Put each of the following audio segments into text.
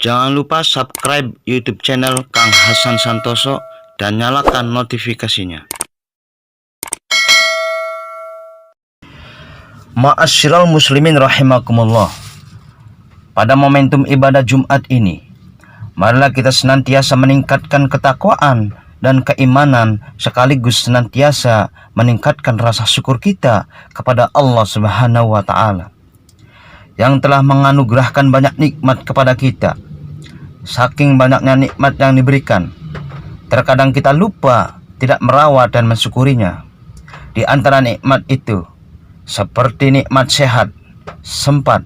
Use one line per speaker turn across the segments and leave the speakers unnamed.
Jangan lupa subscribe YouTube channel Kang Hasan Santoso dan nyalakan notifikasinya. Ma'asyiral muslimin rahimakumullah. Pada momentum ibadah Jumat ini, marilah kita senantiasa meningkatkan ketakwaan dan keimanan, sekaligus senantiasa meningkatkan rasa syukur kita kepada Allah Subhanahu wa Ta'ala yang telah menganugerahkan banyak nikmat kepada kita. Saking banyaknya nikmat yang diberikan, terkadang kita lupa tidak merawat dan mensyukurinya. Di antara nikmat itu, seperti nikmat sehat, sempat,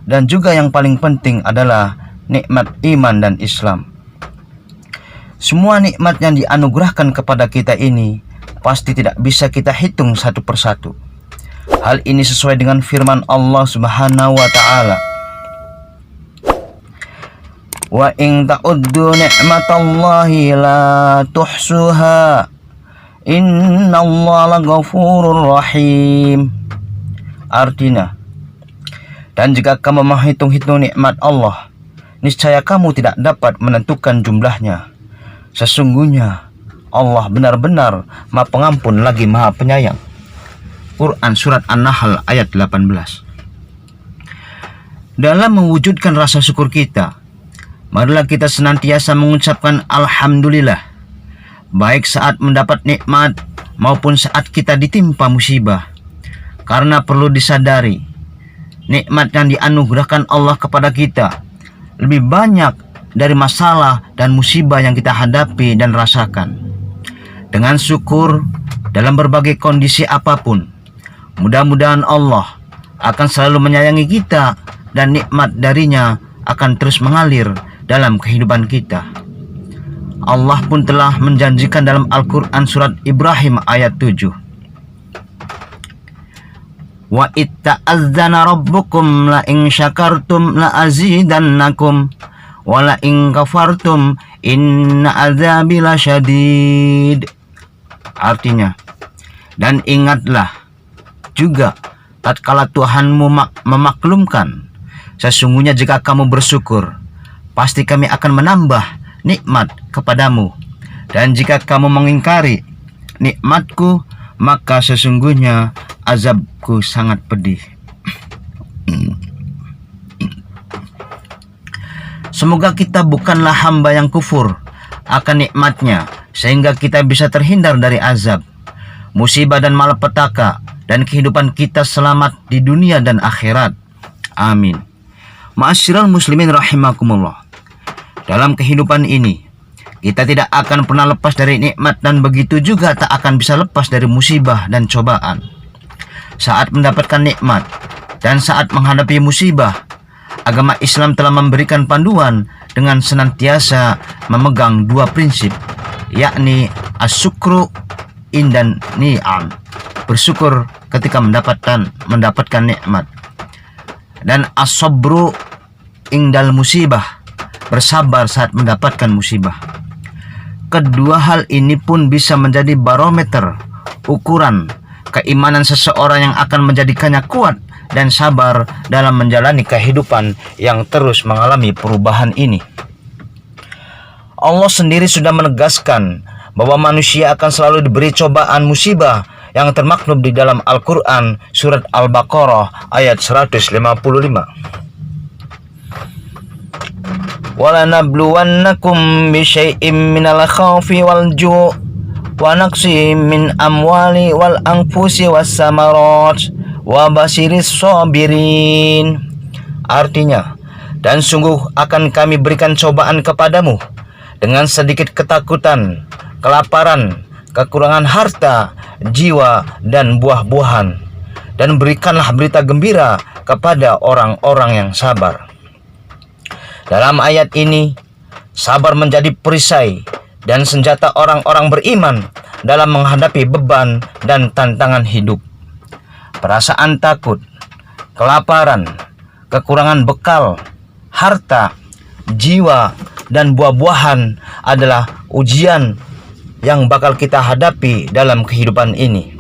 dan juga yang paling penting adalah nikmat iman dan Islam. Semua nikmat yang dianugerahkan kepada kita ini pasti tidak bisa kita hitung satu persatu. Hal ini sesuai dengan firman Allah Subhanahu wa Ta'ala, wa in ta'uddu ni'matallahi la tuhsuha innallaha laghafurur rahim. Artinya, dan jika kamu menghitung-hitung nikmat Allah, niscaya kamu tidak dapat menentukan jumlahnya. Sesungguhnya Allah benar-benar Maha Pengampun lagi Maha Penyayang. Quran Surat An-Nahl ayat 18. Dalam mewujudkan rasa syukur kita, marilah kita senantiasa mengucapkan Alhamdulillah, baik saat mendapat nikmat maupun saat kita ditimpa musibah. Karena perlu disadari, nikmat yang dianugerahkan Allah kepada kita lebih banyak dari masalah dan musibah yang kita hadapi dan rasakan. Dengan syukur dalam berbagai kondisi apapun, mudah-mudahan Allah akan selalu menyayangi kita dan nikmat darinya akan terus mengalir dalam kehidupan kita. Allah pun telah menjanjikan dalam Al-Quran Surat Ibrahim ayat 7, wa itta'azzana rabbukum la in syakartum la azidannakum wa la in kafartum inna azabi lasyadid. Artinya, dan ingatlah juga tatkala Tuhanmu memaklumkan, sesungguhnya jika kamu bersyukur, pasti kami akan menambah nikmat kepadamu, dan jika kamu mengingkari nikmatku, maka sesungguhnya azabku sangat pedih. Semoga kita bukanlah hamba yang kufur akan nikmatnya, sehingga kita bisa terhindar dari azab, musibah dan malapetaka, dan kehidupan kita selamat di dunia dan akhirat. Amin. Ma'asyiral muslimin rahimakumullah. Dalam kehidupan ini, kita tidak akan pernah lepas dari nikmat, dan begitu juga tak akan bisa lepas dari musibah dan cobaan. Saat mendapatkan nikmat dan saat menghadapi musibah, agama Islam telah memberikan panduan dengan senantiasa memegang dua prinsip, yakni asyukru indan ni'am, bersyukur ketika mendapatkan nikmat, dan as-sabru indal musibah, bersabar saat mendapatkan musibah. Kedua hal ini pun bisa menjadi barometer ukuran keimanan seseorang yang akan menjadikannya kuat dan sabar dalam menjalani kehidupan yang terus mengalami perubahan ini. Allah sendiri sudah menegaskan bahwa manusia akan selalu diberi cobaan musibah yang termaktub di dalam Al-Quran Surat Al-Baqarah ayat 155. وَلَنَبْلُوَنَّكُمْ بِشَيْءٍ مِّنَ الْخَوْفِ وَالْجُوعِ وَنَقْصٍ مِّنْ أَمْوَالِ وَالْأَنْفُسِ وَالثَّمَرَاتِ وَبَشِّرِ الصَّابِرِينَ. Artinya, dan sungguh akan kami berikan cobaan kepadamu dengan sedikit ketakutan, kelaparan, kekurangan harta, jiwa, dan buah-buahan, dan berikanlah berita gembira kepada orang-orang yang sabar. Dalam ayat ini, sabar menjadi perisai dan senjata orang-orang beriman dalam menghadapi beban dan tantangan hidup. Perasaan takut, kelaparan, kekurangan bekal, harta, jiwa, dan buah-buahan adalah ujian yang bakal kita hadapi dalam kehidupan ini.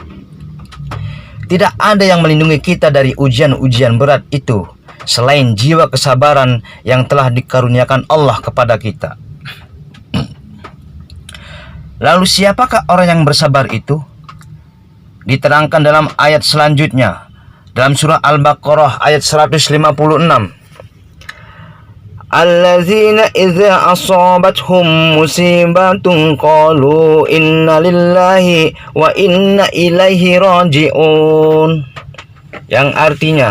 Tidak ada yang melindungi kita dari ujian-ujian berat itu selain jiwa kesabaran yang telah dikaruniakan Allah kepada kita. Lalu siapakah orang yang bersabar itu? Diterangkan dalam ayat selanjutnya, dalam surah Al-Baqarah ayat 156. Allazina idza asabathum musibatun qalu inna lillahi wa inna ilaihi raji'un. Yang artinya,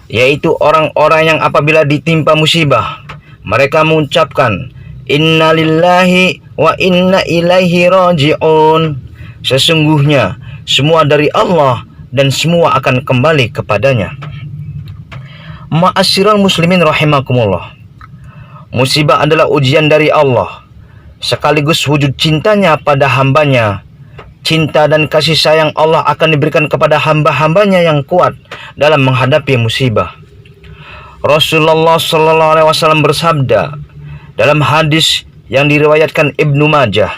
yaitu orang-orang yang apabila ditimpa musibah, mereka mengucapkan inna lillahi wa inna ilaihi raji'un. Sesungguhnya semua dari Allah dan semua akan kembali kepadanya. Ma'asyiral muslimin rahimakumullah. Musibah adalah ujian dari Allah, sekaligus wujud cintanya pada hambanya. Cinta dan kasih sayang Allah akan diberikan kepada hamba-hambanya yang kuat dalam menghadapi musibah. Rasulullah SAW bersabda dalam hadis yang diriwayatkan Ibnu Majah,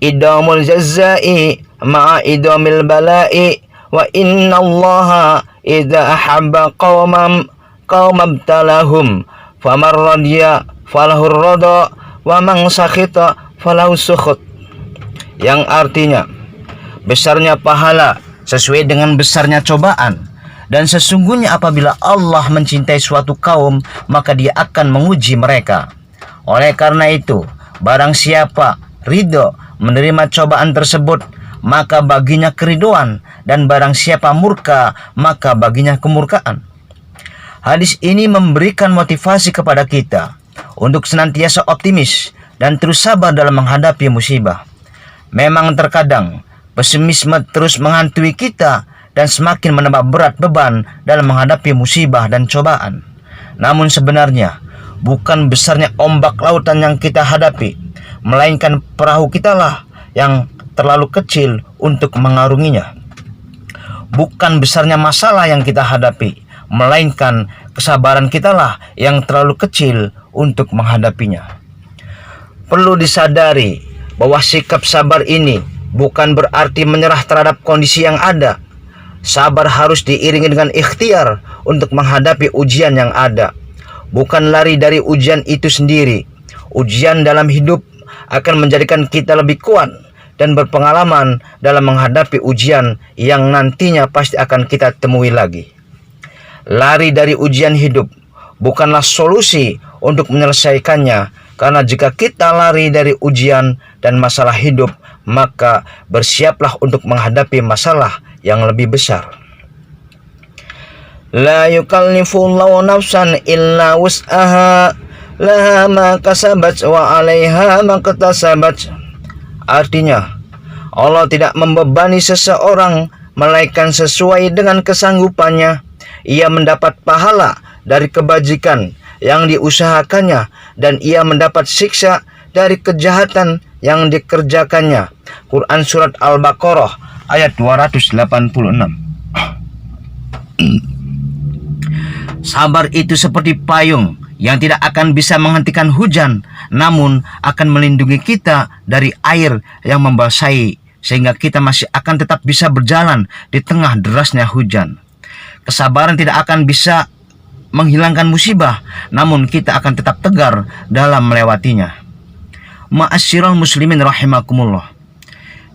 idamul jazzai ma'a idamil bala'i wa inna allaha idha ahabba qawman abtalahum faman radiya falahur rada wa man sakhita falahu sukhut. Yang artinya, besarnya pahala sesuai dengan besarnya cobaan, dan sesungguhnya apabila Allah mencintai suatu kaum, maka Dia akan menguji mereka. Oleh karena itu, barang siapa ridho menerima cobaan tersebut, maka baginya keriduan, dan barang siapa murka, maka baginya kemurkaan. Hadis ini memberikan motivasi kepada kita untuk senantiasa optimis dan terus sabar dalam menghadapi musibah. Memang terkadang pesimisme terus menghantui kita dan semakin menambah berat beban dalam menghadapi musibah dan cobaan. Namun sebenarnya bukan besarnya ombak lautan yang kita hadapi, melainkan perahu kitalah yang terlalu kecil untuk mengarunginya. Bukan besarnya masalah yang kita hadapi, melainkan kesabaran kitalah yang terlalu kecil untuk menghadapinya. Perlu disadari bahwa sikap sabar ini bukan berarti menyerah terhadap kondisi yang ada. Sabar harus diiringi dengan ikhtiar untuk menghadapi ujian yang ada. Bukan lari dari ujian itu sendiri. Ujian dalam hidup akan menjadikan kita lebih kuat dan berpengalaman dalam menghadapi ujian yang nantinya pasti akan kita temui lagi. Lari dari ujian hidup bukanlah solusi untuk menyelesaikannya, karena jika kita lari dari ujian dan masalah hidup, maka bersiaplah untuk menghadapi masalah yang lebih besar. La yukallifullahu nafsan illa wus'aha laha ma kasabat wa 'alaiha ma iktasabat. Artinya, Allah tidak membebani seseorang melainkan sesuai dengan kesanggupannya. Ia mendapat pahala dari kebajikan yang diusahakannya, dan ia mendapat siksa dari kejahatan yang dikerjakannya. Quran Surat Al-Baqarah ayat 286. Sabar itu seperti payung yang tidak akan bisa menghentikan hujan, namun akan melindungi kita dari air yang membasahi, sehingga kita masih akan tetap bisa berjalan di tengah derasnya hujan. Kesabaran tidak akan bisa menghilangkan musibah, namun kita akan tetap tegar dalam melewatinya. Ma'asyiral muslimin rahimakumullah.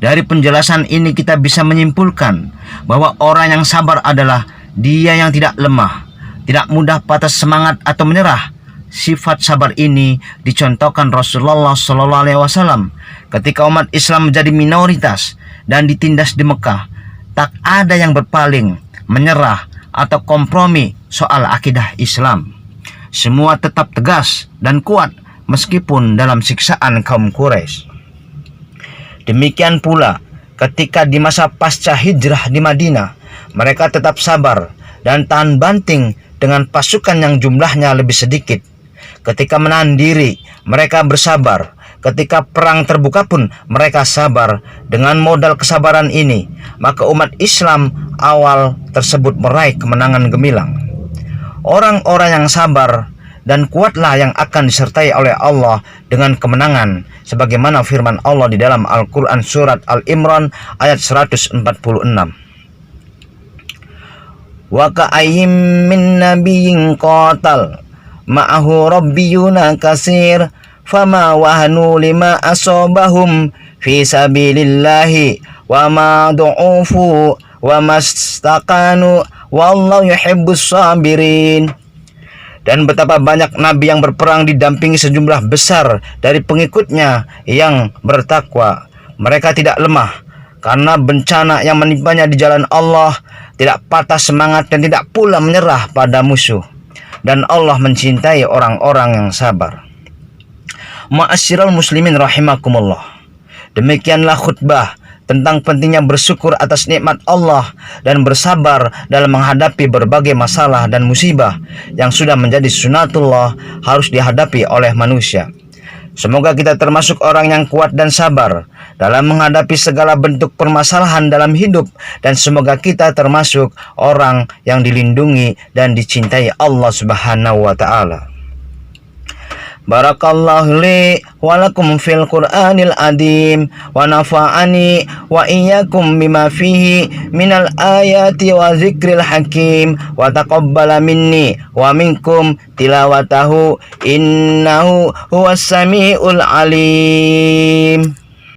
Dari penjelasan ini kita bisa menyimpulkan bahwa orang yang sabar adalah dia yang tidak lemah, tidak mudah patah semangat atau menyerah. Sifat sabar ini dicontohkan Rasulullah SAW ketika umat Islam menjadi minoritas dan ditindas di Mekah. Tak ada yang berpaling, menyerah, atau kompromi soal akidah Islam. Semua tetap tegas dan kuat meskipun dalam siksaan kaum Quraisy. Demikian pula ketika di masa pasca hijrah di Madinah, mereka tetap sabar dan tahan banting dengan pasukan yang jumlahnya lebih sedikit. Ketika menahan diri, mereka bersabar. Ketika perang terbuka pun mereka sabar. Dengan modal kesabaran ini, maka umat Islam awal tersebut meraih kemenangan gemilang. Orang-orang yang sabar dan kuatlah yang akan disertai oleh Allah dengan kemenangan, sebagaimana firman Allah di dalam Al-Quran Surat Al-Imran ayat 146. wa ka'ayyim min nabiyyin qatal ma'ahu rabbiyuna kasir fama wahanu lima asobahum fi sabilillahi wa ma du'ufu wa mastakanu wallahu yuhibbus sabirin. Dan betapa banyak nabi yang berperang didampingi sejumlah besar dari pengikutnya yang bertakwa. Mereka tidak lemah karena bencana yang menimpanya di jalan Allah, tidak patah semangat dan tidak pula menyerah pada musuh. Dan Allah mencintai orang-orang yang sabar. Ma'asyiral muslimin rahimakumullah. Demikianlah khutbah tentang pentingnya bersyukur atas nikmat Allah dan bersabar dalam menghadapi berbagai masalah dan musibah yang sudah menjadi sunatullah harus dihadapi oleh manusia. Semoga kita termasuk orang yang kuat dan sabar dalam menghadapi segala bentuk permasalahan dalam hidup, dan semoga kita termasuk orang yang dilindungi dan dicintai Allah Subhanahu wa taala. Barakallahu li wa lakum fil Qur'anil adim wa nafa'ani wa iyyakum bima fihi minal ayati wa zikril hakim wa taqabbala minni wa minkum tilawatahu innahu huwas samiul alim.